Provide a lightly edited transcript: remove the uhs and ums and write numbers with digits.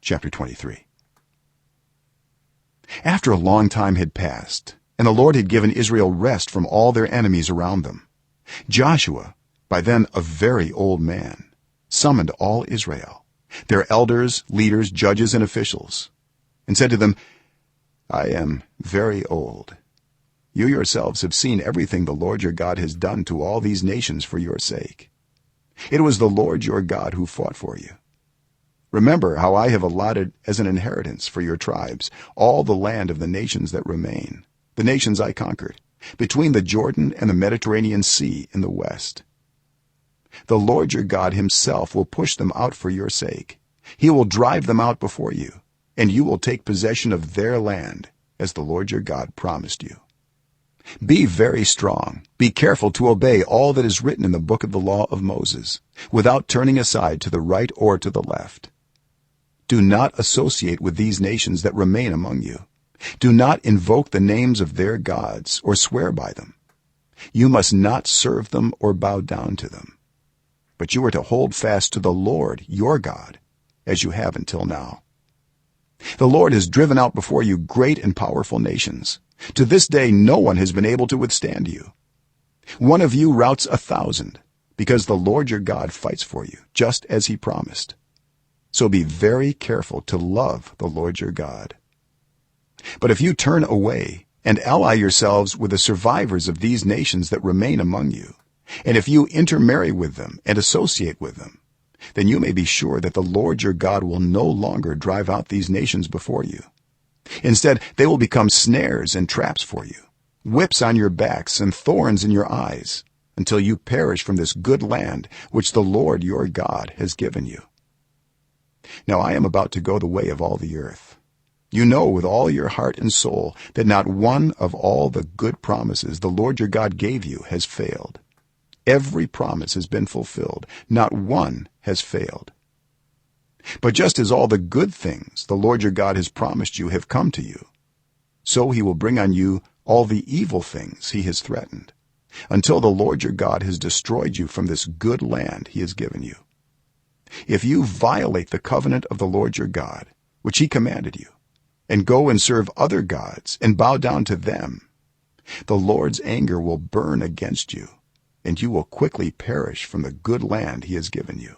chapter 23. After a long time had passed and the Lord had given Israel rest from all their enemies around them, Joshua, by then a very old man, summoned all Israel, their elders, leaders, judges and officials, and said to them, I am very old. You yourselves have seen everything the Lord your God has done to all these nations for your sake. It was the Lord your God who fought for you. Remember how I have allotted as an inheritance for your tribes all the land of the nations that remain, the nations I conquered, between the Jordan and the Mediterranean Sea in the west. The Lord your God himself will push them out for your sake. He will drive them out before you, and you will take possession of their land, as the Lord your God promised you. Be very strong, be careful to obey all that is written in the book of the law of Moses, without turning aside to the right or to the left. Do not associate with these nations that remain among you. Do not invoke the names of their gods or swear by them. You must not serve them or bow down to them. But you are to hold fast to the Lord your God, as you have until now. The Lord has driven out before you great and powerful nations. To this day no one has been able to withstand you. One of you routs 1,000, because the Lord your God fights for you, just as he promised. So be very careful to love the Lord your God. But if you turn away and ally yourselves with the survivors of these nations that remain among you, and if you intermarry with them and associate with them, then you may be sure that the Lord your God will no longer drive out these nations before you. Instead, they will become snares and traps for you, whips on your backs and thorns in your eyes, until you perish from this good land which the Lord your God has given you. Now I am about to go the way of all the earth. You know with all your heart and soul that not one of all the good promises the Lord your God gave you has failed. Every promise has been fulfilled, not one has failed. But just as all the good things the Lord your God has promised you have come to you, so he will bring on you all the evil things he has threatened, until the Lord your God has destroyed you from this good land he has given you. If you violate the covenant of the Lord your God, which he commanded you, and go and serve other gods and bow down to them, the Lord's anger will burn against you, and you will quickly perish from the good land he has given you.